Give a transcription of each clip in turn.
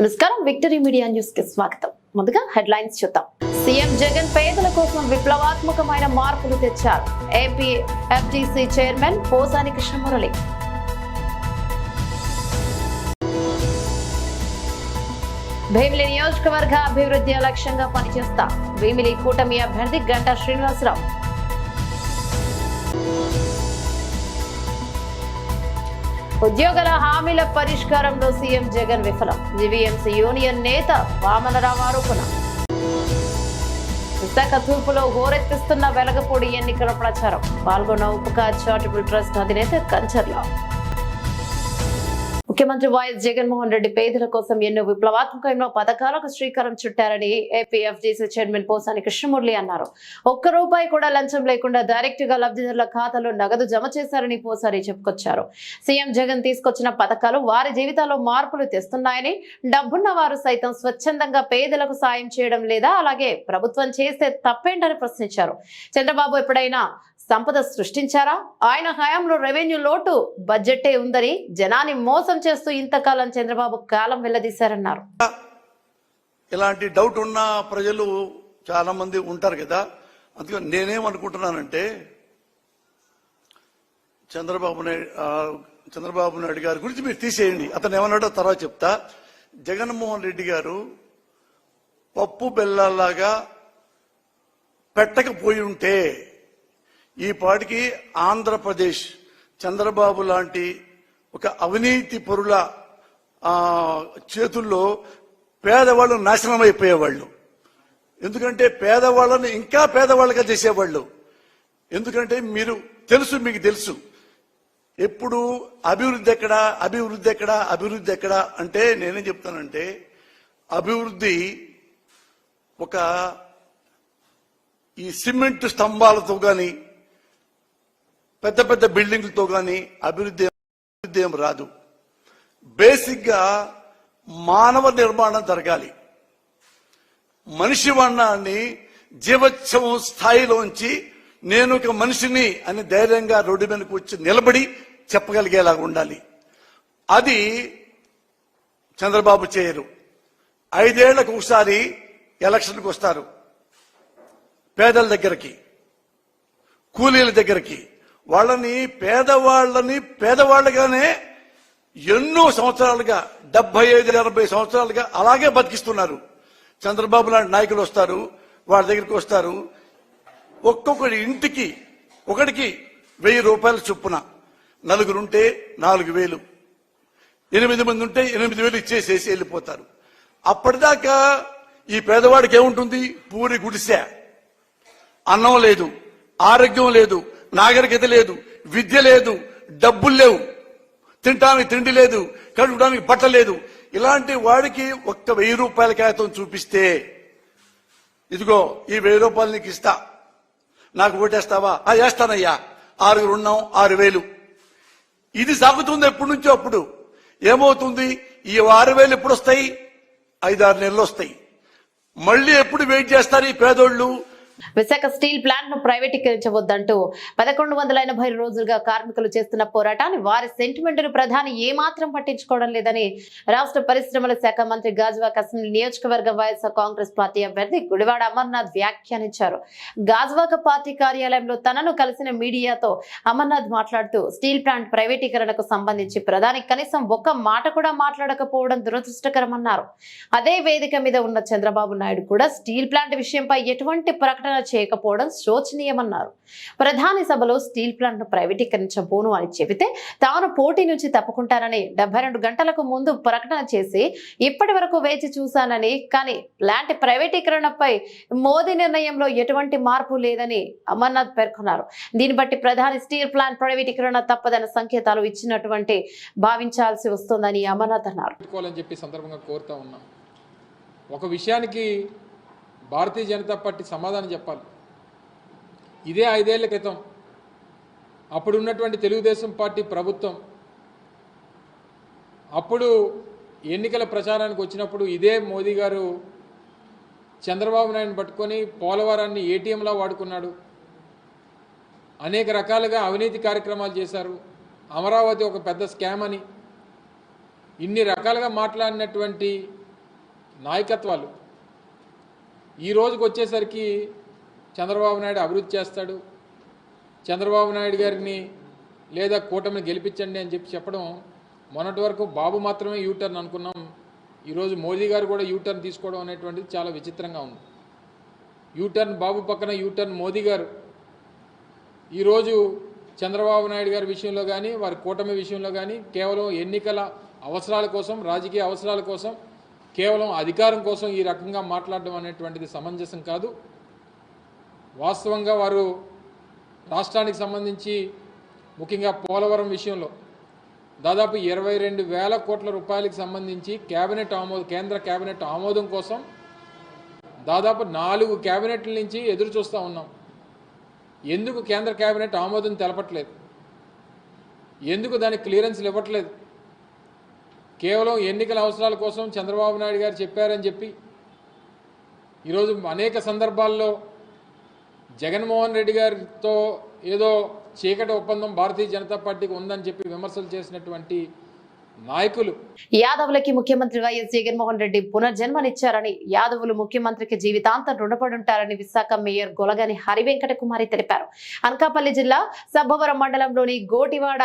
నమస్కారం, victory media news కి స్వాగతం. ముందుగా హెడ్లైన్స్ చూద్దాం. సీఎం జగన్ పేదల కోసం విప్లవాత్మకమైన మార్పులు తెచ్చారు. AP FDC chairman Posani Krishnamurali. Bheemili నియోజకవర్గ అభివృద్ధి లక్ష్యంగా పనిచేస్తా భీమిలి కూటమి అభ్యర్థి గంటా శ్రీనివాసరావు. ఉద్యోగుల హామీల పరిష్కారంలో సీఎం జగన్ విఫలం. జీవీఎంసీ యూనియన్ నేత వామనరావు ఆరోపణ. విశాఖ తూర్పులో హోరెత్తిస్తున్న వెలగపూడి ఎన్నికల ప్రచారం. పాల్గొన్న ఉపకార్ చారిటబుల్ ట్రస్ట్ అధినేత కంచర్ల. ముఖ్యమంత్రి వైఎస్ జగన్మోహన్ రెడ్డి పేదల కోసం ఎన్నో విప్లవాత్మకమైన పథకాలకు శ్రీకారం చుట్టారని AP FDC chairman Posani Krishnamurali అన్నారు. ఒక్క రూపాయి కూడా లంచం లేకుండా డైరెక్ట్ గా లబ్ధిదారుల ఖాతాలో నగదు జమ చేశారని పోసాని చెప్పుకొచ్చారు. సీఎం జగన్ తీసుకొచ్చిన పథకాలు వారి జీవితాల్లో మార్పులు తెస్తున్నాయని, డబ్బున్న వారు సైతం స్వచ్ఛందంగా పేదలకు సాయం చేయడం లేదా, అలాగే ప్రభుత్వం చేస్తే తప్పేంటని ప్రశ్నించారు. చంద్రబాబు ఎప్పుడైనా సంపద సృష్టించారా? ఆయన హయాంలో రెవెన్యూ లోటు బడ్జెటే ఉందని జనాన్ని మోసం చేస్తూ ఇంతకాలం చంద్రబాబు కాలం వెళ్లదీశారన్నారు. ఇలాంటి డౌట్ ఉన్న ప్రజలు చాలా మంది ఉంటారు కదా. అందుకని నేనేమనుకుంటున్నానంటే చంద్రబాబు నాయుడు గారి గురించి మీరు తీసేయండి. అతను ఏమన్నాడో తర్వాత చెప్తా. జగన్మోహన్ రెడ్డి గారు పప్పు బెల్లాలాగా పెట్టకపోయి ఉంటే ఈ పాటికి ఆంధ్రప్రదేశ్ చంద్రబాబు లాంటి ఒక అవినీతి పరుల చేతుల్లో పేదవాళ్ళు నాశనం అయిపోయేవాళ్ళు. ఎందుకంటే పేదవాళ్ళని ఇంకా పేదవాళ్ళగా చేసేవాళ్ళు. ఎందుకంటే మీకు తెలుసు ఎప్పుడు అభివృద్ధి ఎక్కడా అభివృద్ధి ఎక్కడా అభివృద్ధి ఎక్కడా అంటే నేనేం చెప్తానంటే, అభివృద్ధి ఒక ఈ సిమెంట్ స్తంభాలతో కానీ పెద్ద పెద్ద బిల్డింగ్లతో కానీ అభివృద్ధి ఏం రాదు. బేసిక్ గా మానవ నిర్మాణం జరగాలి. మనిషి వర్ణాన్ని జీవోత్సవం స్థాయిలోంచి నేను ఒక మనిషిని అని ధైర్యంగా రోడ్డు మీదకి వచ్చి నిలబడి చెప్పగలిగేలాగా ఉండాలి. అది చంద్రబాబు చేయరు. 5 ఏళ్లకు ఒకసారి ఎలక్షన్కి వస్తారు. పేదల దగ్గరికి, కూలీల దగ్గరికి, వాళ్ళని పేదవాళ్ళగానే ఎన్నో సంవత్సరాలుగా 75-80 సంవత్సరాలుగా అలాగే బతికిస్తున్నారు. చంద్రబాబు లాంటి నాయకులు వస్తారు, వాళ్ళ దగ్గరికి వస్తారు. ఒక్కొక్కటి ఇంటికి ఒకటికి 1000 రూపాయల చొప్పున, నలుగురుంటే 4000, 8 మంది ఉంటే 8000 ఇచ్చేసేసి వెళ్ళిపోతారు. అప్పటిదాకా ఈ పేదవాడికి ఏముంటుంది? పూరి గుడిసె, అన్నం లేదు, ఆరోగ్యం లేదు, నాగరికత లేదు, విద్య లేదు, డబ్బులు లేవు, తినడానికి తిండి లేదు, కడుకోవడానికి బట్ట లేదు. ఇలాంటి వాడికి ఒక్క 1000 రూపాయల కాగితం చూపిస్తే, ఇదిగో ఈ 1000 రూపాయలు నీకు ఇస్తా, నాకు ఓటేస్తావా? వేస్తానయ్యా, 6 ఉన్నాం 6000. ఇది సాగుతుంది ఎప్పటి నుంచో. అప్పుడు ఏమవుతుంది? ఈ 6000 ఎప్పుడు వస్తాయి? 5-6 నెలలు వస్తాయి. మళ్ళీ ఎప్పుడు వెయిట్ చేస్తారు ఈ పేదోళ్ళు? విశాఖ స్టీల్ ప్లాంట్ ను ప్రైవేటీకరించవద్దంటూ 1180 రోజులుగా కార్మికులు చేస్తున్న పోరాటాన్ని, వారి సెంటిమెంట్ ను ప్రధాని ఏమాత్రం పట్టించుకోవడం లేదని రాష్ట్ర పరిశ్రమల శాఖ మంత్రి గాజువాక అసెంబ్లీ నియోజకవర్గ వైఎస్ఆర్ కాంగ్రెస్ పార్టీ అభ్యర్థి గుడివాడ అమర్నాథ్ వ్యాఖ్యానించారు. గాజువాక పార్టీ కార్యాలయంలో తనను కలిసిన మీడియాతో అమర్నాథ్ మాట్లాడుతూ, స్టీల్ ప్లాంట్ ప్రైవేటీకరణకు సంబంధించి ప్రధాని కనీసం ఒక్క మాట కూడా మాట్లాడకపోవడం దురదృష్టకరమన్నారు. అదే వేదిక మీద ఉన్న చంద్రబాబు నాయుడు కూడా స్టీల్ ప్లాంట్ విషయంపై ఎటువంటి ప్రకటన చేయకపోవడం శోచనీయమన్నారు. ప్రధాని సభలో స్టీల్ ప్లాంట్ ను ప్రైవేటీకరించబోను అని చెబితే తాను పోటీ నుంచి తప్పుకుంటానని 72 గంటలకు ముందు ప్రకటన చేసి ఇప్పటి వరకు వేచి చూశానని, కానీ ప్లాంట్ ప్రైవేటీకరణపై మోదీ నిర్ణయంలో ఎటువంటి మార్పు లేదని అమర్నాథ్ పేర్కొన్నారు. దీన్ని బట్టి ప్రధాని స్టీల్ ప్లాంట్ ప్రైవేటీకరణ తప్పదన్న సంకేతాలు ఇచ్చినటువంటి భావించాల్సి వస్తోందని అమర్నాథ్ అన్నారు. ఒక విషయానికి భారతీయ జనతా పార్టీ సమాధానం చెప్పాలి. ఇదే 5 ఏళ్ల క్రితం అప్పుడున్నటువంటి తెలుగుదేశం పార్టీ ప్రభుత్వం అప్పుడు ఎన్నికల ప్రచారానికి వచ్చినప్పుడు ఇదే మోదీ గారు చంద్రబాబు నాయుడుని పట్టుకొని పోలవరాన్ని ఏటీఎంలా వాడుకున్నాడు. అనేక రకాలుగా అవినీతి కార్యక్రమాలు చేశారు. అమరావతి ఒక పెద్ద స్కామ్ అని ఇన్ని రకాలుగా మాట్లాడినటువంటి నాయకత్వాలు ఈ రోజుకి వచ్చేసరికి చంద్రబాబు నాయుడు అభివృద్ధి చేస్తాడు, చంద్రబాబు నాయుడు గారిని లేదా కూటమిని గెలిపించండి అని చెప్పడం మొన్నటి వరకు బాబు మాత్రమే యూటర్న్ అనుకున్నాం. ఈరోజు మోదీ గారు కూడా యూటర్న్ తీసుకోవడం అనేటువంటిది చాలా విచిత్రంగా ఉంది. యూటర్న్ బాబు పక్కన యూటర్న్ మోదీ గారు ఈరోజు చంద్రబాబు నాయుడు గారి విషయంలో కానీ వారి కూటమి విషయంలో కానీ కేవలం ఎన్నికల అవసరాల కోసం, రాజకీయ అవసరాల కోసం, కేవలం అధికారం కోసం ఈ రకంగా మాట్లాడడం అనేటువంటిది సమంజసం కాదు. వాస్తవంగా వారు రాష్ట్రానికి సంబంధించి ముఖ్యంగా పోలవరం విషయంలో దాదాపు 22,000 కోట్ల రూపాయలకు సంబంధించి కేంద్ర కేబినెట్ ఆమోదం కోసం దాదాపు 4 కేబినెట్ల నుంచి ఎదురు చూస్తూ ఉన్నాం. ఎందుకు కేంద్ర కేబినెట్ ఆమోదం తెలపట్లేదు? ఎందుకు దానికి క్లియరెన్స్లు ఇవ్వట్లేదు? కేవలం ఎన్నికల అవసరాల కోసం చంద్రబాబు నాయుడు గారు చెప్పారని చెప్పి ఈరోజు అనేక సందర్భాల్లో జగన్మోహన్ రెడ్డి గారితో ఏదో చీకటి ఒప్పందం భారతీయ జనతా పార్టీకి ఉందని చెప్పి విమర్శలు చేసినటువంటి నాయకులు యాదవులకి ముఖ్యమంత్రి వైఎస్ జగన్మోహన్ రెడ్డి పునర్జన్మనిచ్చారని, యాదవులు ముఖ్యమంత్రికి జీవితాంతం రుణపడి ఉంటారని విశాఖ మేయర్ గొలగని హరివెంకట కుమారి తెలిపారు. అనకాపల్లి జిల్లా సబ్బవరం మండలంలోని గోటివాడ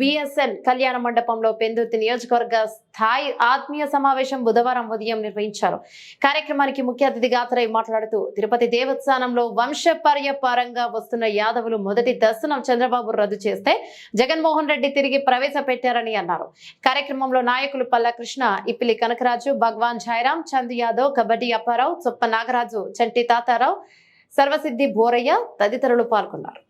బిఎస్ఎన్ కళ్యాణ మండపంలో పెందుర్తి నియోజకవర్గ స్థాయి ఆత్మీయ సమావేశం బుధవారం ఉదయం నిర్వహించారు. కార్యక్రమానికి ముఖ్య అతిథిగా హాజరై మాట్లాడుతూ తిరుపతి దేవస్థానంలో వంశపర్యపరంగా వస్తున్న యాదవులు మొదటి దర్శనం చంద్రబాబు రద్దు చేస్తే జగన్మోహన్ రెడ్డి తిరిగి ప్రవేశపెట్టారని అన్నారు. కార్యక్రమంలో నాయకులు పల్లా కృష్ణ, ఇప్పిలి కనకరాజు, భగవాన్ జయరాం, చందు యాదవ్, కబడ్డీ అప్పారావు, చొప్ప నాగరాజు, చంటి తాతారావు, సర్వసిద్ధి బోరయ్య తదితరులు పాల్గొన్నారు.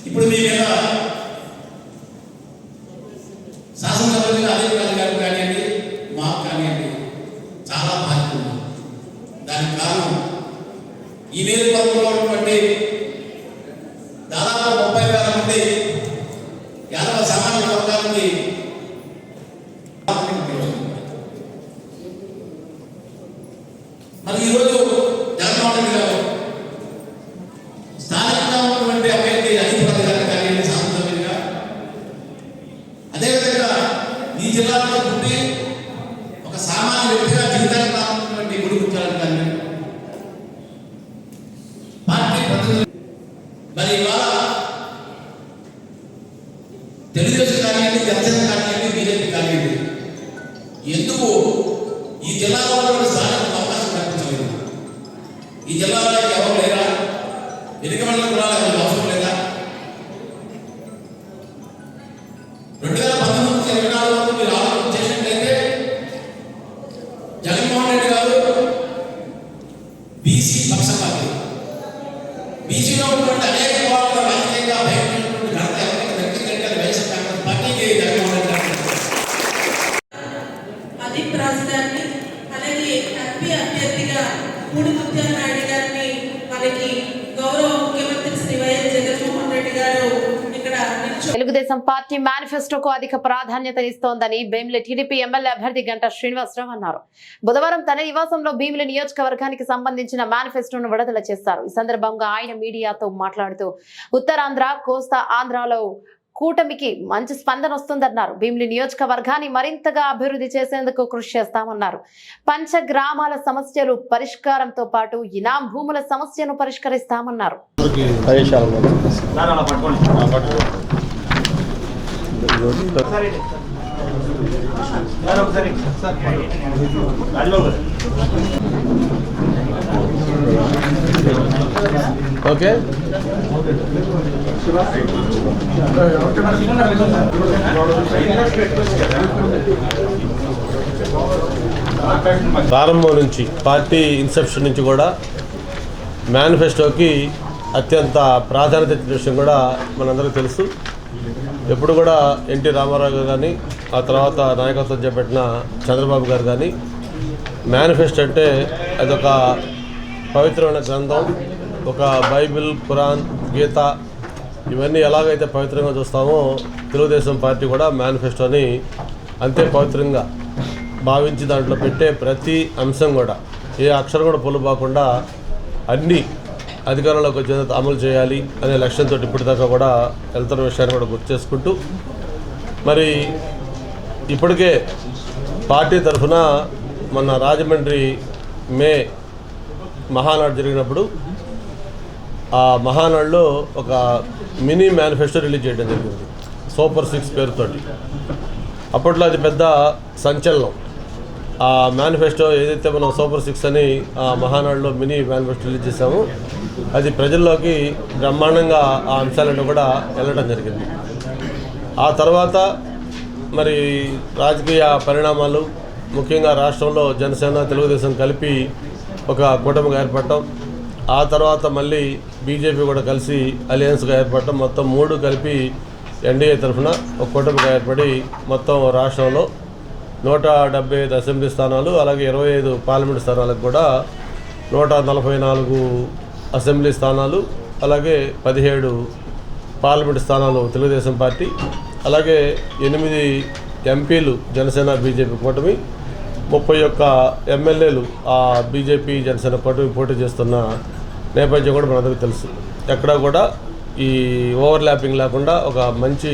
ఇప్పుడు మీ మీద శాసనసభ్యులుగా అధికారులు గారు కానివ్వండి, మాకు కానివ్వండి, చాలా బాధ్యత ఉంది. దానికి కారణం ఈ నియోజకవర్గంలో ఉన్నటువంటి దాదాపు 30,000 మంది యాదవ సామాజిక వర్గానికి మరి ఈరోజు జగన్మోహన్ రెడ్డి గారు స్థానికంగా ఉన్నటువంటి అభ్యర్థి అధిపతి గారు కానివ్వండి, శాసనసభ్యులుగా, అదేవిధంగా ఈ జిల్లాలో పుట్టి ఒక సామాన్య వ్యక్తిగా జీవితాన్ని కానున్నటువంటి గుడి గుర్తాలను కానివ్వండి, పార్టీ ప్రతినిధులు మరి ఇవాళ తెలుగుదేశం కానివ్వండి, జనసేన కానివ్వండి, బీజేపీ కానివ్వండి, ఎందుకు ఈ జిల్లాలో ఉన్నటువంటి స్థానిక అవకాశం కల్పించలేదు? ఈ జిల్లాలో ఎవరు లేరా? ఎన్నికల కులాలకు అవసరం లేదా? 2019 నుంచి 24 వరకు మీరు ఆలోచన చేసినట్లయితే జగన్మోహన్ రెడ్డి గారు బీసీ పక్షపాతి, బీసీలో ఉన్నటువంటి అనేక కులాలను రాజకీయంగా భయపడినటువంటి ఘనత ఎవరికి దక్కిందంటే వైఎస్ఆర్ కాంగ్రెస్ పార్టీకి జగన్మోహన్ రెడ్డి గారు. అధిక రాజధాని అలాగే ఎంపీ అభ్యర్థిగా పూడి ముత్యాల నాయుడు గారిని మనకి గౌరవ ముఖ్యమంత్రి శ్రీ వైఎస్ జగన్మోహన్ రెడ్డి గారు ఇక్కడ తెలుగుదేశం పార్టీ మేనిఫెస్టోకు అధిక ప్రాధాన్యతనిస్తోందని భీమిలి టీడీపీ ఎమ్మెల్యే అభ్యర్థి గంటా శ్రీనివాసరావు అన్నారు. బుధవారం తన నివాసంలో భీమిలి నియోజకవర్గానికి సంబంధించిన మేనిఫెస్టోను విడుదల చేశారు. ఈ సందర్భంగా ఆయన మీడియాతో మాట్లాడుతూ ఉత్తరాంధ్ర, కోస్తా ఆంధ్రాలో కూటమికి మంచి స్పందన వస్తుందన్నారు. భీమిలి నియోజకవర్గాన్ని మరింతగా అభివృద్ధి చేసేందుకు కృషి చేస్తామన్నారు. పంచగ్రామాల సమస్యలు పరిష్కారంతో పాటు ఇనాం భూముల సమస్యను పరిష్కరిస్తామన్నారు. ఓకే, ప్రారంభం నుంచి పార్టీ ఇన్సెప్షన్ నుంచి కూడా మేనిఫెస్టోకి అత్యంత ప్రాధాన్యత ఇచ్చిన విషయం కూడా మనందరికీ తెలుసు. ఎప్పుడు కూడా ఎన్టీ రామారావు గారు కానీ, ఆ తర్వాత నాయకత్వం చేపట్టిన చంద్రబాబు గారు కానీ మేనిఫెస్టో అంటే అదొక పవిత్రమైన గ్రంథం. ఒక బైబిల్, ఖురాన్, గీత ఇవన్నీ ఎలాగైతే పవిత్రంగా చూస్తామో తెలుగుదేశం పార్టీ కూడా మేనిఫెస్టోని అంతే పవిత్రంగా భావించి దాంట్లో పెట్టే ప్రతి అంశం కూడా ఏ అక్షరం కూడా పొల్లుపోకుండా అన్నీ అధికారంలోకి వచ్చిన అమలు చేయాలి అనే లక్ష్యంతో ఇప్పటిదాకా కూడా వెళ్తున్న విషయాన్ని కూడా గుర్తు చేసుకుంటూ మరి ఇప్పటికే పార్టీ తరఫున మొన్న రాజమండ్రి మే మహానాడు జరిగినప్పుడు ఆ మహానాడులో ఒక మినీ మేనిఫెస్టో రిలీజ్ చేయడం జరిగింది సూపర్ 6 పేరుతోటి. అప్పట్లో అది పెద్ద సంచలనం. ఆ మేనిఫెస్టో ఏదైతే మనం సూపర్ 6 అని ఆ మహానాడులో మినీ మేనిఫెస్టో రిలీజ్ చేసామో అది ప్రజల్లోకి బ్రహ్మాండంగా ఆ అంశాలను కూడా వెళ్ళడం జరిగింది. ఆ తర్వాత మరి రాజకీయ పరిణామాలు, ముఖ్యంగా రాష్ట్రంలో జనసేన తెలుగుదేశం కలిపి ఒక కూటమిగా ఏర్పడటం, ఆ తర్వాత మళ్ళీ బీజేపీ కూడా కలిసి అలయన్స్గా ఏర్పడటం, మొత్తం 3 కలిపి ఎన్డీఏ తరఫున ఒక కూటమిగా ఏర్పడి మొత్తం రాష్ట్రంలో 175 అసెంబ్లీ స్థానాలు, అలాగే 25 పార్లమెంట్ స్థానాలకు కూడా 144 అసెంబ్లీ స్థానాలు, అలాగే 17 పార్లమెంట్ స్థానాలు తెలుగుదేశం పార్టీ, అలాగే 8 ఎంపీలు జనసేన బీజేపీ కూటమి, 31 ఎమ్మెల్యేలు ఆ బీజేపీ జనసేన కూటమి పోటీ చేస్తున్న నేపథ్యం కూడా మనందరికీ తెలుసు. ఎక్కడా కూడా ఈ ఓవర్లాపింగ్ లేకుండా ఒక మంచి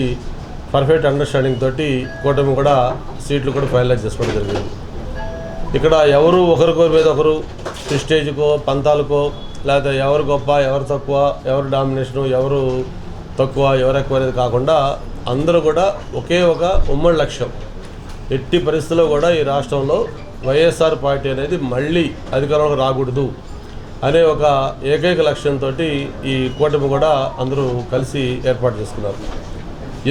పర్ఫెక్ట్ అండర్స్టాండింగ్ తోటి కూటమి కూడా సీట్లు కూడా ఫైనలైజ్ చేసుకోవడం జరిగింది. ఇక్కడ ఎవరు ఒకరికొరి మీద ఒకరు ప్రెస్టేజ్కో పంతాలకో లేకపోతే ఎవరు గొప్ప ఎవరు తక్కువ, ఎవరు డామినేషను, ఎవరు తక్కువ ఎవరు ఎక్కువ అనేది కాకుండా అందరూ కూడా ఒకే ఒక ఉమ్మడి లక్ష్యం, ఎట్టి పరిస్థితుల్లో కూడా ఈ రాష్ట్రంలో వైఎస్ఆర్ పార్టీ అనేది మళ్ళీ అధికారంలోకి రాకూడదు అనే ఒక ఏకైక లక్ష్యంతో ఈ కూటమి కూడా అందరూ కలిసి ఏర్పాటు చేసుకున్నారు.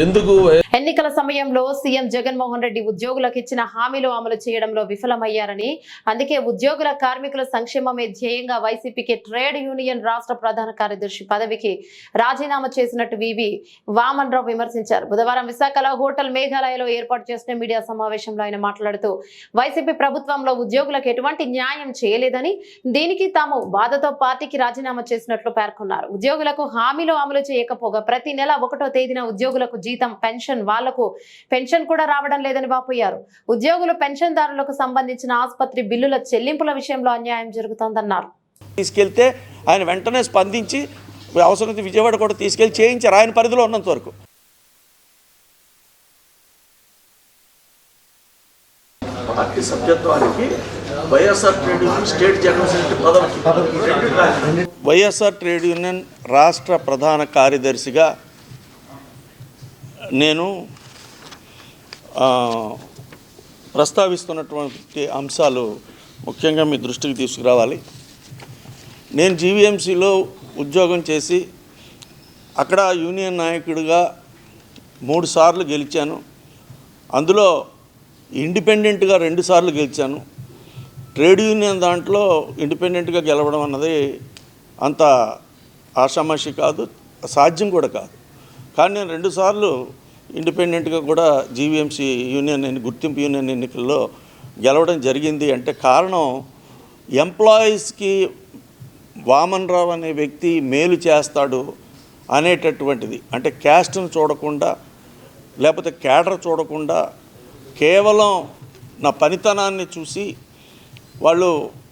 ఎందుకు ఎన్నికల సమయంలో సీఎం జగన్మోహన్ రెడ్డి ఉద్యోగులకు ఇచ్చిన హామీలు అమలు చేయడంలో విఫలమయ్యారని, అందుకే ఉద్యోగుల కార్మికుల సంక్షేమమే ధ్యేయంగా వైసీపీకి ట్రేడ్ యూనియన్ రాష్ట్ర ప్రధాన కార్యదర్శి పదవికి రాజీనామా చేసినట్టు వివి వామన్ రావు విమర్శించారు. బుధవారం విశాఖలో హోటల్ మేఘాలయలో ఏర్పాటు చేసిన మీడియా సమావేశంలో ఆయన మాట్లాడుతూ వైసీపీ ప్రభుత్వంలో ఉద్యోగులకు ఎటువంటి న్యాయం చేయలేదని, దీనికి తాము బాధతో పార్టీకి రాజీనామా చేసినట్లు పేర్కొన్నారు. ఉద్యోగులకు హామీలు అమలు చేయకపోగా ప్రతి నెల 1వ తేదీన ఉద్యోగులకు జీతం, పెన్షన్, వాళ్లకు పెన్షన్ కూడా రావడం లేదని వాపోయారు. ఉద్యోగులు, పెన్షన్దారులకు సంబంధించిన ఆసుపత్రి బిల్లుల చెల్లింపుల విషయంలో అన్యాయం జరుగుతోందన్నారు. తీసుకెళ్తే ఆయన వెంటనే స్పందించి అవసరమైతే విజయవాడ కూడా తీసుకెళ్లి చేయించారు ఆయన పరిధిలో ఉన్నంత వరకు. పార్టీ సభ్యత్వానికి YSR trade union state general secretary పదవికి వైఎస్ఆర్ ట్రేడ్ యూనియన్ రాష్ట్ర ప్రధాన కార్యదర్శిగా నేను ప్రస్తావిస్తున్నటువంటి అంశాలు ముఖ్యంగా మీ దృష్టికి తీసుకురావాలి. నేను జీవీఎంసీలో ఉద్యోగం చేసి అక్కడ యూనియన్ నాయకుడిగా 3 సార్లు గెలిచాను. అందులో ఇండిపెండెంట్గా 2 సార్లు గెలిచాను. ట్రేడ్ యూనియన్ దాంట్లో ఇండిపెండెంట్గా గెలవడం అన్నది అంత ఆషామాషి కాదు, సాధ్యం కూడా కాదు. కానీ నేను 2 సార్లు ఇండిపెండెంట్గా కూడా జీవీఎంసీ యూనియన్ గుర్తింపు యూనియన్ ఎన్నికల్లో గెలవడం జరిగింది. అంటే కారణం ఎంప్లాయీస్కి వామన్ రావు అనే వ్యక్తి మేలు చేస్తాడు అనేటటువంటిది. అంటే క్యాస్ట్ను చూడకుండా లేకపోతే క్యాడర్ చూడకుండా కేవలం నా పనితనాన్ని చూసి వాళ్ళు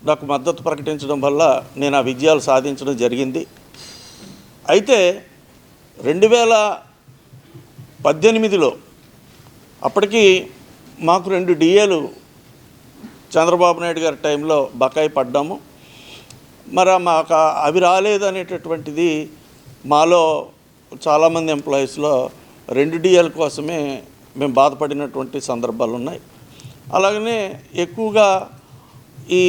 నాకు మద్దతు ప్రకటించడం వల్ల నేను ఆ విజయాలు సాధించడం జరిగింది. అయితే 2018లో అప్పటికి మాకు 2 డిఏలు చంద్రబాబు నాయుడు గారి టైంలో బకాయి పడ్డాము. మరి మాకు అవి రాలేదనేటటువంటిది మాలో చాలామంది ఎంప్లాయీస్లో 2 డిఏల కోసమే మేము బాధపడినటువంటి సందర్భాలు ఉన్నాయి. అలాగనే ఎక్కువగా ఈ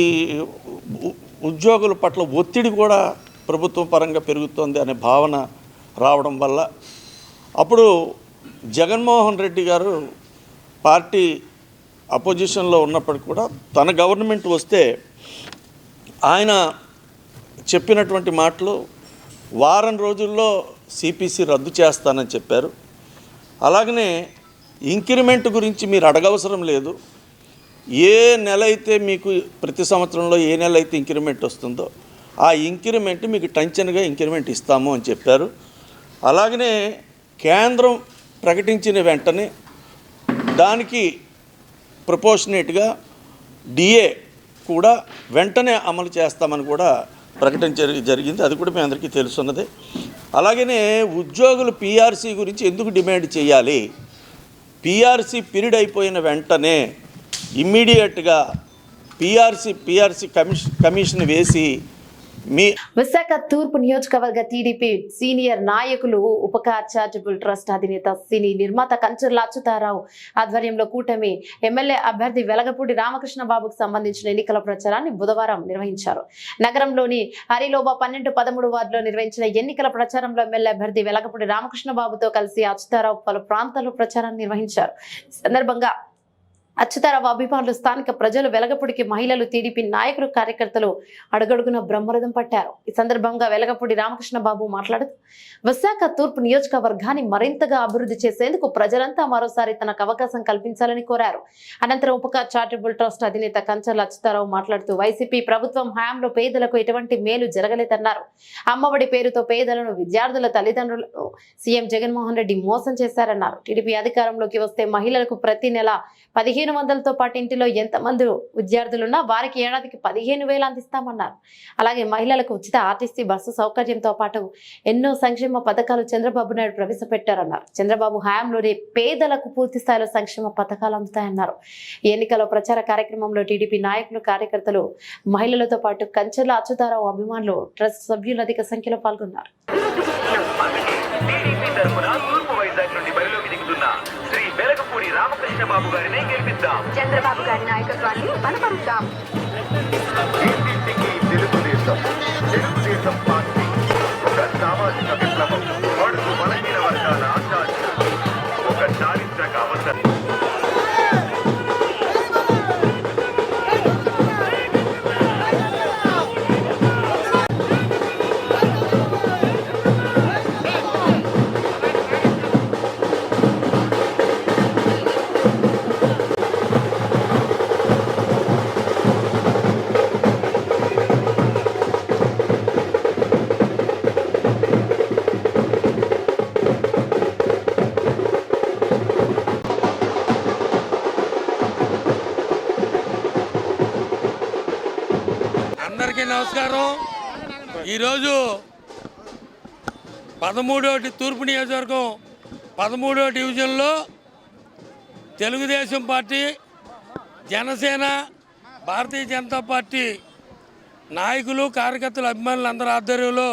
ఉద్యోగుల పట్ల ఒత్తిడి కూడా ప్రభుత్వం పరంగా పెరుగుతోంది అనే భావన రావడం వల్ల అప్పుడు జగన్మోహన్ రెడ్డి గారు పార్టీ అపోజిషన్లో ఉన్నప్పటికీ కూడా తన గవర్నమెంట్ వస్తే ఆయన చెప్పినటువంటి మాటలు వారం రోజుల్లో సిపిసి రద్దు చేస్తానని చెప్పారు. అలాగనే ఇంక్రిమెంట్ గురించి మీరు అడగవసరం లేదు, ఏ నెల అయితే మీకు ప్రతి సంవత్సరంలో ఏ నెల అయితే ఇంక్రిమెంట్ వస్తుందో ఆ ఇంక్రిమెంట్ మీకు టెన్షన్గా ఇంక్రిమెంట్ ఇస్తాము అని చెప్పారు. అలాగనే కేంద్రం ప్రకటించిన వెంటనే దానికి ప్రపోర్షనేట్గా డిఏ కూడా వెంటనే అమలు చేస్తామని కూడా ప్రకటించడం జరిగింది. అది కూడా మీ అందరికీ తెలుసున్నదే. అలాగనే ఉద్యోగులు పీఆర్సీ గురించి ఎందుకు డిమాండ్ చేయాలి? పీఆర్సీ పీరియడ్ అయిపోయిన వెంటనే ఇమ్మీడియట్గా పీఆర్సీ కమిషన్ వేసి విశాఖ తూర్పు నియోజకవర్గ టీడీపీ సీనియర్ నాయకులు ఉపకార్ చారిటబుల్ ట్రస్ట్ అధినేత సినీ నిర్మాత కంచర్ల అచ్యుతారావు ఆధ్వర్యంలో కూటమి ఎమ్మెల్యే అభ్యర్థి వెలగపూడి రామకృష్ణ బాబుకు సంబంధించిన ఎన్నికల ప్రచారాన్ని బుధవారం నిర్వహించారు. నగరంలోని హరిలోబా 12, 13 వార్డులో నిర్వహించిన ఎన్నికల ప్రచారంలో ఎమ్మెల్యే అభ్యర్థి వెలగపూడి రామకృష్ణ బాబుతో కలిసి అచ్యుతారావు పలు ప్రాంతాల్లో ప్రచారాన్ని నిర్వహించారు. ఈ సందర్భంగా అచ్యుతారావు అభిమానులు, స్థానిక ప్రజలు, వెలగపూడికి మహిళలు, టీడీపీ నాయకులు, కార్యకర్తలు అడుగడుగున బ్రహ్మరథం పట్టారు. ఈ సందర్భంగా వెలగపూడి రామకృష్ణ బాబు మాట్లాడుతూ విశాఖ తూర్పు నియోజకవర్గాన్ని మరింతగా అభివృద్ధి చేసేందుకు ప్రజలంతా మరోసారి తనకు అవకాశం కల్పించాలని కోరారు. అనంతరం ఉపకార్ చారిటబుల్ ట్రస్ట్ అధినేత కంచర్ల అచ్యుతారావు మాట్లాడుతూ వైసీపీ ప్రభుత్వం హయాంలో పేదలకు ఎటువంటి మేలు జరగలేదన్నారు. అమ్మఒడి పేరుతో పేదలను, విద్యార్థుల తల్లిదండ్రులను సీఎం జగన్మోహన్ రెడ్డి మోసం చేశారన్నారు. టీడీపీ అధికారంలోకి వస్తే మహిళలకు ప్రతి నెల 1500తో పాటు ఇంటిలో ఎంతమంది విద్యార్థులున్నా వారికి ఏడాదికి 15,000 అందిస్తామన్నారు. అలాగే మహిళలకు ఉచిత ఆర్టీసీ బస్సు సౌకర్యంతో పాటు ఎన్నో సంక్షేమ పథకాలు చంద్రబాబు నాయుడు ప్రవేశపెట్టారన్నారు. చంద్రబాబు హయాంలోనే పేదలకు పూర్తి స్థాయిలో సంక్షేమ పథకాలు అందుతాయన్నారు. ఈ ఎన్నికల ప్రచార కార్యక్రమంలో టీడీపీ నాయకులు, కార్యకర్తలు, మహిళలతో పాటు కంచర్ల అచ్యుతారావు అభిమానులు, ట్రస్ట్ సభ్యులు అధిక సంఖ్యలో పాల్గొన్నారు. రామకృష్ణ బాబు గారిని గెలిపిద్దాం. చంద్రబాబు గారి నాయకత్వాన్ని బలపరుద్దాం. తెలుగుదేశం పార్టీ ఒక సామాజిక విప్లవం, బడుగు బలహీన వర్గాల ఆచార్య, ఒక చారిత్రక అవసరం. అందరికీ నమస్కారం. ఈరోజు 13వ తూర్పు నియోజకవర్గం 13వ డివిజన్లో తెలుగుదేశం పార్టీ, జనసేన, భారతీయ జనతా పార్టీ నాయకులు, కార్యకర్తలు, అభిమానులు అందరి ఆధ్వర్యంలో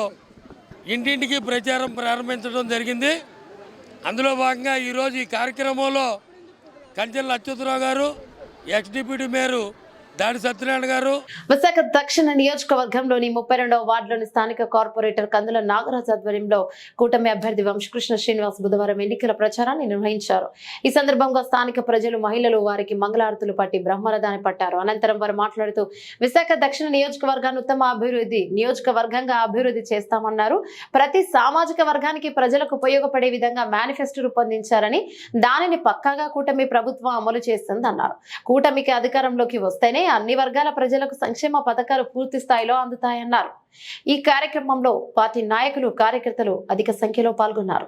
ఇంటింటికి ప్రచారం ప్రారంభించడం జరిగింది. అందులో భాగంగా ఈరోజు ఈ కార్యక్రమంలో కంచర్ల అచ్యుతరావు గారు, ఎక్స్-డిప్యూటీ మేయర్ దాడి సత్యనారాయణ గారు, విశాఖ దక్షిణ నియోజకవర్గంలోని 32వ వార్డులోని స్థానిక కార్పొరేటర్ కందుల నాగరాజు ఆధ్వర్యంలో కూటమి అభ్యర్థి వంశకృష్ణ శ్రీనివాస్ బుధవారం ఎన్నికల ప్రచారాన్ని నిర్వహించారు. ఈ సందర్భంగా స్థానిక ప్రజలు, మహిళలు వారికి మంగళారతులు పట్టి బ్రహ్మరథాన్ని పట్టారు. అనంతరం వారు మాట్లాడుతూ విశాఖ దక్షిణ నియోజకవర్గాన్ని ఉత్తమ అభివృద్ధి నియోజకవర్గంగా అభివృద్ధి చేస్తామన్నారు. ప్రతి సామాజిక వర్గానికి ప్రజలకు ఉపయోగపడే విధంగా మేనిఫెస్టో రూపొందించారని, దానిని పక్కాగా కూటమి ప్రభుత్వం అమలు చేస్తుందన్నారు. కూటమికి అధికారంలోకి వస్తేనే అన్ని వర్గాల ప్రజలకు సంక్షేమ పథకాలు పూర్తి స్థాయిలో అందుతాయన్నారు. ఈ కార్యక్రమంలో పార్టీ నాయకులు, కార్యకర్తలు అధిక సంఖ్యలో పాల్గొన్నారు.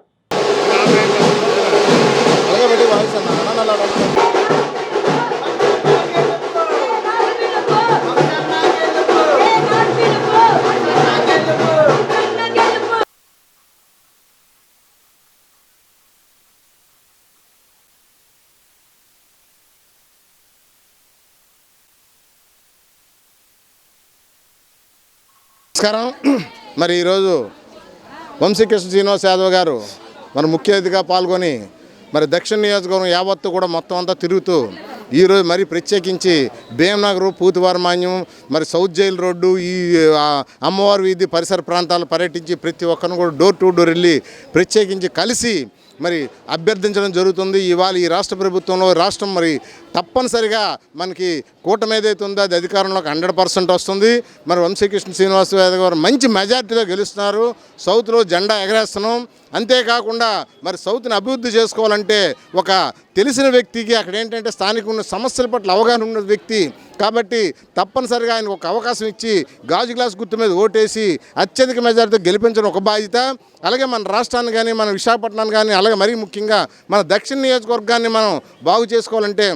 నమస్కారం. మరి ఈరోజు వంశకృష్ణ శ్రీనివాస్ యాదవ్ గారు మన ముఖ్య అతిథిగా పాల్గొని మరి దక్షిణ నియోజకవర్గం యావత్తు కూడా మొత్తం అంతా తిరుగుతూ ఈరోజు మరి ప్రత్యేకించి భీమనగర్, పూతివారమాన్యం, మరి సౌత్ జైల్ రోడ్డు, ఈ అమ్మవారి వీధి పరిసర ప్రాంతాలు పర్యటించి ప్రతి ఒక్కరిని కూడా డోర్ టు డోర్ వెళ్ళి ప్రత్యేకించి కలిసి మరి అభ్యర్థించడం జరుగుతుంది. ఇవాళ ఈ రాష్ట్ర ప్రభుత్వంలో రాష్ట్రం మరి తప్పనిసరిగా మనకి కూటమి ఏదైతే ఉందో అది అధికారంలోకి 100% వస్తుంది. మరి వంశీకృష్ణ శ్రీనివాస్ యాదవ్ గారు మంచి మెజార్టీలో గెలుస్తున్నారు. సౌత్లో జెండా ఎగరేస్తున్నాం. అంతేకాకుండా మరి సౌత్ని అభివృద్ధి చేసుకోవాలంటే ఒక తెలిసిన వ్యక్తికి అక్కడ ఏంటంటే స్థానిక ఉన్న సమస్యల పట్ల అవగాహన ఉన్న వ్యక్తి కాబట్టి తప్పనిసరిగా ఆయన ఒక అవకాశం ఇచ్చి గాజు గ్లాస్ గుర్తు మీద ఓటేసి అత్యధిక మెజార్టీతో గెలిపించడం ఒక బాధ్యత. అలాగే మన రాష్ట్రాన్ని కానీ మన విశాఖపట్నాన్ని కానీ అలాగే మరీ ముఖ్యంగా మన దక్షిణ నియోజకవర్గాన్ని మనం బాగు చేసుకోవాలంటే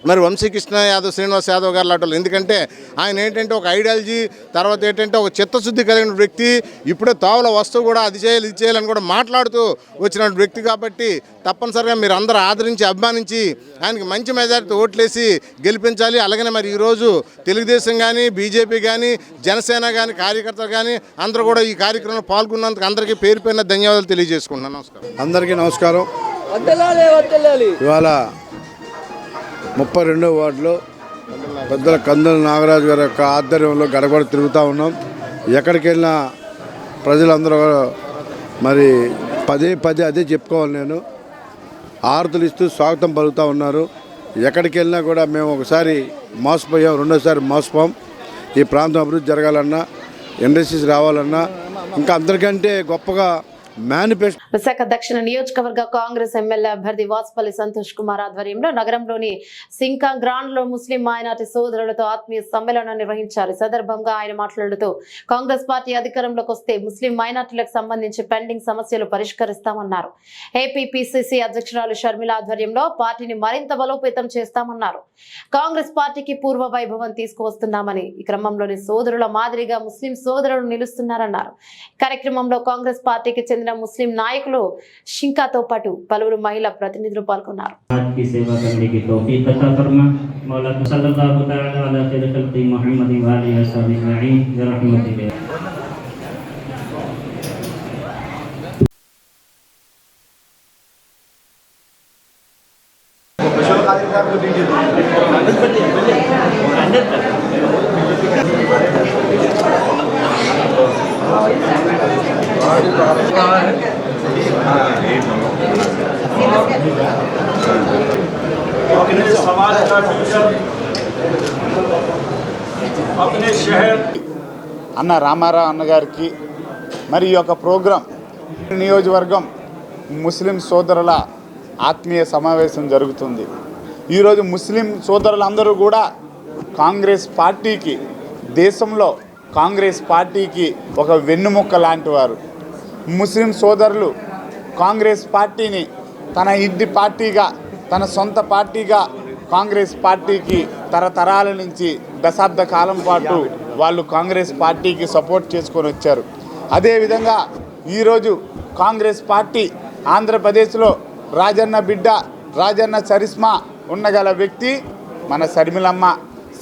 మరి వంశీకృష్ణ యాదవ్ శ్రీనివాస్ యాదవ్ గారు లాంటి వాళ్ళు. ఎందుకంటే ఆయన ఏంటంటే ఒక ఐడియాలజీ తర్వాత ఏంటంటే ఒక చిత్తశుద్ధి కలిగిన వ్యక్తి. ఇప్పుడే తావుల వస్తువు కూడా అది చేయాలి ఇది చేయాలని కూడా మాట్లాడుతూ వచ్చిన వ్యక్తి కాబట్టి తప్పనిసరిగా మీరు అందరూ ఆదరించి అభిమానించి ఆయనకి మంచి మెజారిటీ ఓట్లేసి గెలిపించాలి. అలాగనే మరి ఈరోజు తెలుగుదేశం కానీ బీజేపీ కానీ జనసేన కానీ కార్యకర్తలు కానీ అందరూ కూడా ఈ కార్యక్రమంలో పాల్గొన్నందుకు అందరికీ పేరు పైన ధన్యవాదాలు తెలియజేసుకుంటున్నాను. నమస్కారం. అందరికీ నమస్కారం. ఇవాళ 32వ వార్డులో పెద్దల కందుల నాగరాజు గారి యొక్క ఆధ్వర్యంలో గడగడ తిరుగుతూ ఉన్నాం. ఎక్కడికి వెళ్ళినా ప్రజలందరూ మరి పదే అదే చెప్పుకోవాలి. నేను ఆరతులు ఇస్తూ స్వాగతం పలుకుతూ ఉన్నారు. ఎక్కడికి వెళ్ళినా కూడా మేము ఒకసారి మోసపోయాం, రెండోసారి మోసపోయాం. ఈ ప్రాంతం అభివృద్ధి జరగాలన్నా ఇండస్ట్రీస్ రావాలన్నా ఇంకా అందరికంటే గొప్పగా మేనిఫెస్టో. విశాఖ దక్షిణ నియోజకవర్గ కాంగ్రెస్ ఎమ్మెల్యే అభ్యర్థి వాసుపల్లి సంతోష్ కుమార్ ఆధ్వర్యంలో నగరంలోని సింకా గ్రాండ్ లో ముస్లిం మైనార్టీ సోదరులతో ఆత్మీయ సమ్మేళనం నిర్వహించారు. ఈ సందర్భంగా ఆయన మాట్లాడుతూ కాంగ్రెస్ పార్టీ అధికారంలోకి వస్తే ముస్లిం మైనార్టీలకు సంబంధించి పెండింగ్ సమస్యలు పరిష్కరిస్తామన్నారు. ఏపీపీసీసీ అధ్యక్షురాలు షర్మిల ఆధ్వర్యంలో పార్టీని మరింత బలోపేతం చేస్తామన్నారు. కాంగ్రెస్ పార్టీకి పూర్వ వైభవం తీసుకువస్తున్నామని ఈ క్రమంలోని సోదరుల మాదిరిగా ముస్లిం సోదరులు నిలుస్తున్నారన్నారు. కార్యక్రమంలో కాంగ్రెస్ పార్టీకి చెందిన ముస్లిం నాయకులు షింకాతో పాటు పలువురు మహిళా ప్రతినిధులు పాల్గొన్నారు. అన్న రామారావు అన్నగారికి మరి ఈ యొక్క ప్రోగ్రాం నియోజకవర్గం ముస్లిం సోదరుల ఆత్మీయ సమావేశం జరుగుతుంది. ఈరోజు ముస్లిం సోదరులందరూ కూడా కాంగ్రెస్ పార్టీకి దేశంలో కాంగ్రెస్ పార్టీకి ఒక వెన్నుముక్క లాంటి వారు. ముస్లిం సోదరులు కాంగ్రెస్ పార్టీని తన ఇంటి పార్టీగా తన సొంత పార్టీగా కాంగ్రెస్ పార్టీకి తరతరాల నుంచి దశాబ్ద కాలం పాటు వాళ్ళు కాంగ్రెస్ పార్టీకి సపోర్ట్ చేసుకొని వచ్చారు. అదేవిధంగా ఈరోజు కాంగ్రెస్ పార్టీ ఆంధ్రప్రదేశ్లో రాజన్న బిడ్డ రాజన్న చరిస్మా ఉండగల వ్యక్తి మన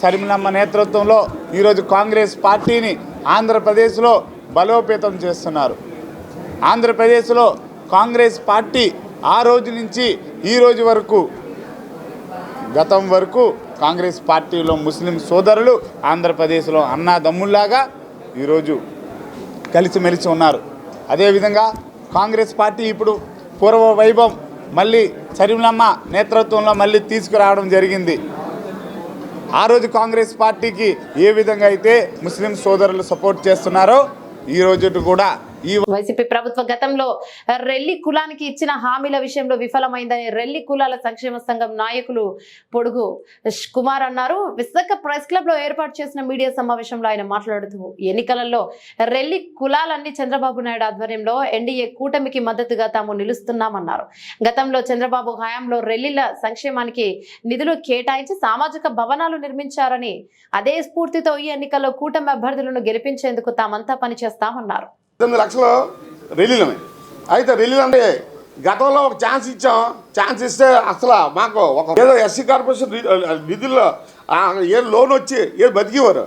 షర్మిలమ్మ నేతృత్వంలో ఈరోజు కాంగ్రెస్ పార్టీని ఆంధ్రప్రదేశ్లో బలోపేతం చేస్తున్నారు. ఆంధ్రప్రదేశ్లో కాంగ్రెస్ పార్టీ ఆ రోజు నుంచి ఈ రోజు వరకు గతం వరకు కాంగ్రెస్ పార్టీలో ముస్లిం సోదరులు ఆంధ్రప్రదేశ్లో అన్నాదమ్ముల్లాగా ఈరోజు కలిసిమెలిసి ఉన్నారు. అదేవిధంగా కాంగ్రెస్ పార్టీ ఇప్పుడు పూర్వ వైభవం మళ్ళీ షర్మిలమ్మ నేతృత్వంలో మళ్ళీ తీసుకురావడం జరిగింది. ఆ రోజు కాంగ్రెస్ పార్టీకి ఏ విధంగా అయితే ముస్లిం సోదరులు సపోర్ట్ చేస్తున్నారో ఈ రోజు కూడా వైసీపీ ప్రభుత్వ గతంలో రెల్లి కులానికి ఇచ్చిన హామీల విషయంలో విఫలమైందని రెల్లి కులాల సంక్షేమ సంఘం నాయకులు పొడుగు కుమార్ అన్నారు. విశాఖ ప్రెస్ క్లబ్ లో ఏర్పాటు చేసిన మీడియా సమావేశంలో ఆయన మాట్లాడుతూ ఎన్నికలలో రెల్లి కులాలన్నీ చంద్రబాబు నాయుడు ఆధ్వర్యంలో ఎన్డీఏ కూటమికి మద్దతుగా తాము నిలుస్తున్నామన్నారు. గతంలో చంద్రబాబు హయాంలో రెల్లిల సంక్షేమానికి నిధులు కేటాయించి సామాజిక భవనాలు నిర్మించారని అదే స్ఫూర్తితో ఈ ఎన్నికల్లో కూటమి అభ్యర్థులను గెలిపించేందుకు తామంతా పనిచేస్తామన్నారు. 8 లక్షలు రిలీలమే అయితే రిలీల్ అంటే గతంలో ఒక ఛాన్స్ ఇచ్చాం. ఛాన్స్ ఇస్తే అసలు మాకు ఒక ఏదో ఎస్సీ కార్పొరేషన్ నిధుల్లో ఏ లోన్ వచ్చి ఏ బతికేవారు.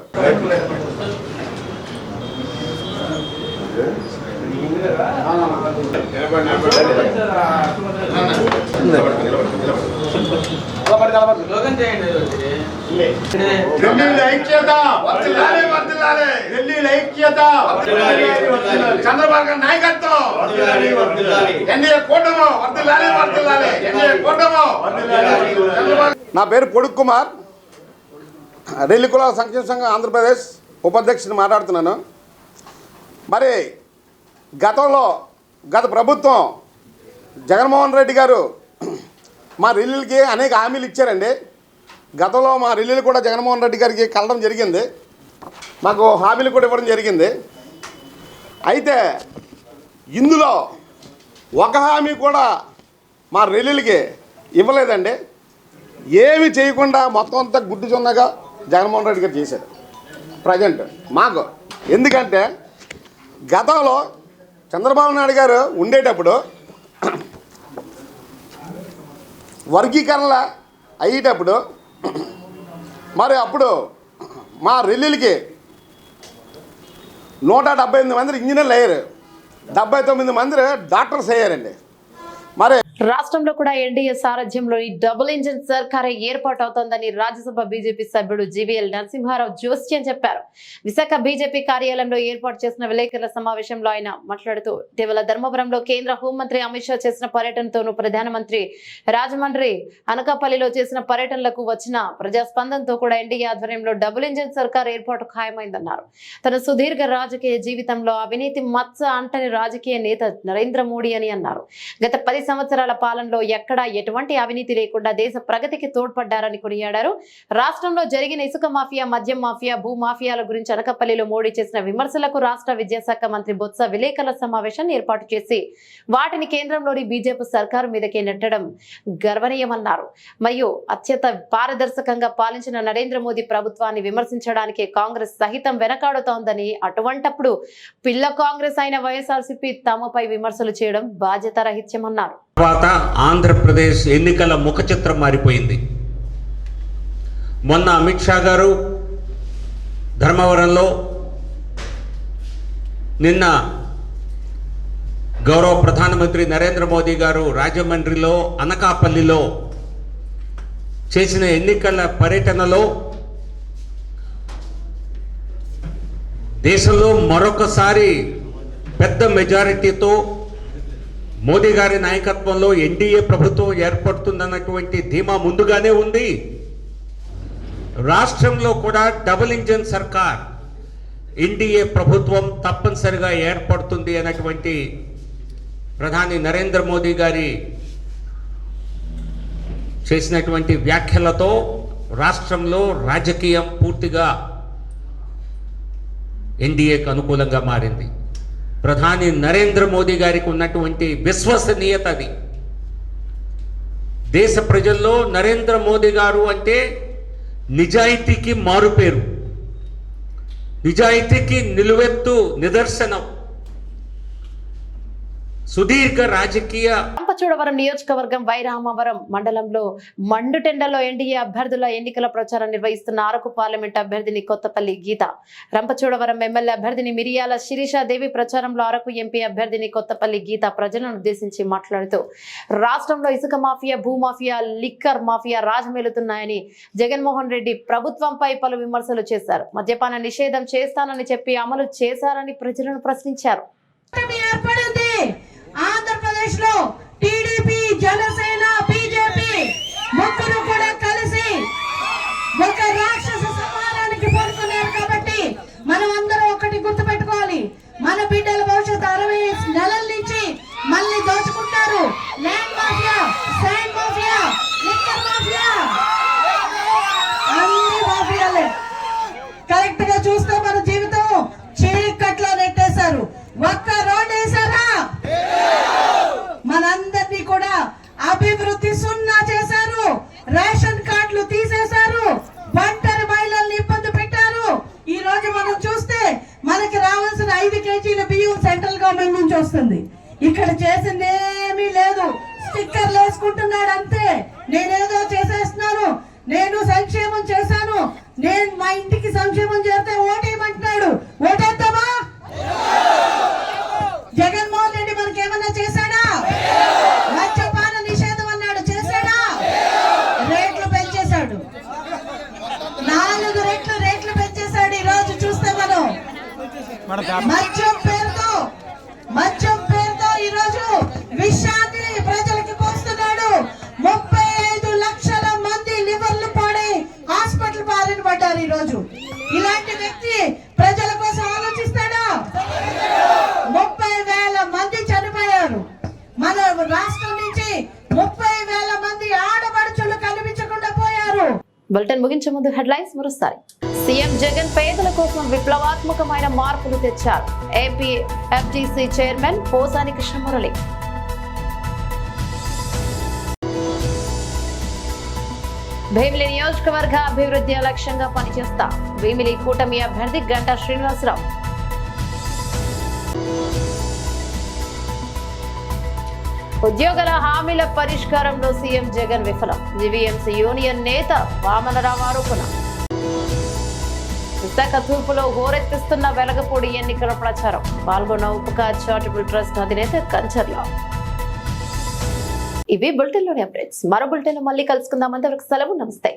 ఢిల్లీ ఐక్యత, ఢిల్లీ ఐక్యత, చంద్రబాబు గారి నాయకత్వం, ఎన్డీఏ కూటమి వర్ధిల్లాలి, ఎన్డీఏ కూటమి. నా పేరు పొడుగు కుమార్, రెల్లి కులాల సంక్షేమ సంఘం ఆంధ్రప్రదేశ్ ఉపాధ్యక్షుని మాట్లాడుతున్నాను. మరి గత ప్రభుత్వం జగన్మోహన్ రెడ్డి గారు మా రెల్లిలకి అనేక హామీలు ఇచ్చారండి. గతంలో మా రెల్లిలు కూడా జగన్మోహన్ రెడ్డి గారికి కలడం జరిగింది, మాకు హామీలు కూడా ఇవ్వడం జరిగింది. అయితే ఇందులో ఒక హామీ కూడా మా రెల్లిలకి ఇవ్వలేదండి. ఏమి చేయకుండా మొత్తం అంతా గుడ్డు చున్నగా జగన్మోహన్ రెడ్డి గారు చేశారు ప్రజెంట్ మాకు. ఎందుకంటే గతంలో చంద్రబాబు నాయుడు గారు ఉండేటప్పుడు వర్గీకరణ అయ్యేటప్పుడు మరి అప్పుడు మా రెల్లిలకి 178 మంది ఇంజనీర్లు అయ్యారు, 79 మంది డాక్టర్స్ అయ్యారండి. మరి రాష్ట్రంలో కూడా ఎన్డీఏ సారథ్యంలోని డబుల్ ఇంజిన్ సర్కారే ఏర్పాటు అవుతోందని రాజ్యసభ బీజేపీ సభ్యుడు జీవీఎల్ నరసింహారావు జోస్యం చెప్పారు. విశాఖ బీజేపీ కార్యాలయంలో ఏర్పాటు చేసిన విలేకరుల సమావేశంలో ఆయన మాట్లాడుతూ ఇటీవల ధర్మవరంలో కేంద్ర హోంమంత్రి అమిత్ షా చేసిన పర్యటనతోనూ ప్రధానమంత్రి రాజమండ్రి అనకాపల్లిలో చేసిన పర్యటనలకు వచ్చిన ప్రజాస్పందనతో కూడా ఎన్డీఏ ఆధ్వర్యంలో డబుల్ ఇంజిన్ సర్కార్ ఏర్పాటు ఖాయమైందన్నారు. తన సుదీర్ఘ రాజకీయ జీవితంలో అవినీతి మచ్చ అంటని రాజకీయ నేత నరేంద్ర మోడీ అని అన్నారు. గత 10 సంవత్సరాల పాలనలో ఎక్కడా ఎటువంటి అవినీతి లేకుండా దేశ ప్రగతికి తోడ్పడ్డారని కొనియాడారు. రాష్ట్రంలో జరిగిన ఇసుక మాఫియా, మద్యం మాఫియా, భూ మాఫియాల గురించి అనకాపల్లిలో మోడీ చేసిన విమర్శలకు రాష్ట్ర విద్యాశాఖ మంత్రి బొత్స విలేకరుల సమావేశాన్ని ఏర్పాటు చేసి వాటిని కేంద్రంలోని బీజేపీ సర్కారు మీదకే నెట్టడం గర్వనీయమన్నారు. మరియు అత్యంత పారదర్శకంగా పాలించిన నరేంద్ర మోదీ ప్రభుత్వాన్ని విమర్శించడానికి కాంగ్రెస్ సహితం వెనకాడుతోందని, అటువంటప్పుడు పిల్ల కాంగ్రెస్ అయిన వైఎస్ఆర్సీపీ తమపై విమర్శలు చేయడం బాధ్యత రహిత్యమన్నారు. తర్వాత ఆంధ్రప్రదేశ్ ఎన్నికల ముఖ చిత్రం మారిపోయింది. మొన్న అమిత్ షా గారు ధర్మవరంలో, నిన్న గౌరవ ప్రధానమంత్రి నరేంద్ర మోదీ గారు రాజమండ్రిలో, అనకాపల్లిలో చేసిన ఎన్నికల పర్యటనలో దేశంలో మరొకసారి పెద్ద మెజారిటీతో మోదీ గారి నాయకత్వంలో ఎన్డీఏ ప్రభుత్వం ఏర్పడుతుందన్నటువంటి ధీమా ముందుగానే ఉంది. రాష్ట్రంలో కూడా డబుల్ ఇంజిన్ సర్కార్, ఎన్డీఏ ప్రభుత్వం తప్పనిసరిగా ఏర్పడుతుంది అన్నటువంటి ప్రధాని నరేంద్ర మోదీ గారి చేసినటువంటి వ్యాఖ్యలతో రాష్ట్రంలో రాజకీయం పూర్తిగా ఎన్డీఏకు అనుకూలంగా మారింది. ప్రధాని నరేంద్ర మోదీ గారికి ఉన్నటువంటి విశ్వసనీయత అది. దేశ ప్రజల్లో నరేంద్ర మోదీ గారు అంటే నిజాయితీకి మారుపేరు, నిజాయితీకి నిలువెత్తు నిదర్శనం. సుదీర్ఘ రాజకీయ రంపచోడవరం నియోజకవర్గం వైరామవరం మండలంలో మండుటెండలో ఎన్డీఏ అభ్యర్థుల ఎన్నికల ప్రచారం నిర్వహిస్తున్న అరకు పార్లమెంట్ అభ్యర్థిని కొత్తపల్లి గీత, రంపచోడవరం ఎమ్మెల్యే అభ్యర్థిని మిరియాల శిరీషాదేవి ప్రచారంలో అరకు ఎంపీ అభ్యర్థిని కొత్తపల్లి గీత ప్రజలను ఉద్దేశించి మాట్లాడుతూ రాష్ట్రంలో ఇసుక మాఫియా, భూమాఫియా, లిక్కర్ మాఫియా రాజమేలుతున్నాయని జగన్మోహన్ రెడ్డి ప్రభుత్వంపై పలు విమర్శలు చేశారు. మద్యపాన నిషేధం చేస్తానని చెప్పి అమలు చేశారని ప్రజలను ప్రశ్నించారు. ఆంధ్రప్రదేశ్ లో టీడీపీ, జనసేన, బీజేపీ ముగ్గురు కూడా కలిసి ఒక రాక్షస సమానానికి పడుతున్నారు. కాబట్టి మనం అందరం ఒకటి గుర్తుపెట్టుకోవాలి, మన బిడ్డల భవిష్యత్తు 60 నెలల నుంచి మళ్ళీ దోచుకుంటారు. Land mafia, sand mafia, liquor mafia, అన్ని మాఫియాలే. కరెక్ట్ గా చూస్తే మన జీవితం చీకట్లో నెట్టేశారు. ఒక్క రోడ్ వేసారా? మనందరినీ కూడా అభివృద్ధి సున్నా చేశారు. రేషన్ కార్డులు తీసేశారు. ఒంటరి మహిళల్ని ఇబ్బంది పెట్టారు. ఈ రోజు మనం చూస్తే మనకి రావాల్సిన 5 కేజీల బియ్యం సెంట్రల్ గవర్నమెంట్ నుంచి వస్తుంది. ఇక్కడ చేసింది ఏమీ లేదు. స్టిక్కర్లు వేసుకుంటున్నాడు అంతే. నేనేదో చేసేస్తున్నాను, నేను సంక్షేమం చేశాను, నేను మా ఇంటికి సంక్షేమం చేస్తే ఓటేయమంటున్నాడు. ఓటేద్దామా? జగన్మోహన్ రెడ్డి మనకి ఏమన్నా చేశాడా? మద్యపాన నిషేధం అన్నాడు, చేశాడా? రేట్లు పెంచేశాడు. మద్యం పేరుతో ఈరోజు విషాన్ని ప్రజలకు పోస్తున్నాడు. 35 లక్షల మంది లివర్లు పాడై హాస్పిటల్ బారిన పడ్డారు. ఈరోజు ఇలాంటి వ్యక్తి ప్రజల కోసం ఆలోచిస్తాడా? 30,000 మంది చనిపోయారు. మన రాష్ట్రం నుంచి 30,000 మంది ఆడపడుచులు కనిపించకుండా పోయారు. బులెటిన్ ముగించే ముందు హెడ్లైన్స్ మరోసారి. సీఎం జగన్ పేదల కోసం విప్లవాత్మకమైన మార్పులు తెచ్చారు. AP FDC chairman Posani Krishnamurali. Bheemili నియోజకవర్గ అభివృద్ధి లక్ష్యంగా పనిచేస్తా భీమిలి కూటమి అభ్యర్థి గంటా శ్రీనివాసరావు. ఉద్యోగుల హామీల పరిష్కారంలో సీఎం జగన్ విఫలం. జీవీఎంసీ యూనియన్ నేత వామనరావు ఆరోపణ. విశాఖ తూర్పులో హోరెత్తిస్తున్న వెలగపూడి ఎన్నికల ప్రచారం. పాల్గొన్న ఉపకార్ చారిటబుల్ ట్రస్ట్ అధినేత కంచర్ల. ఇవి బులెటిన్లోని అప్డేట్స్. మరో బులెటిన్లో మళ్ళీ కలుసుకుందాం. అంతవరకు సెలవు. నమస్తే.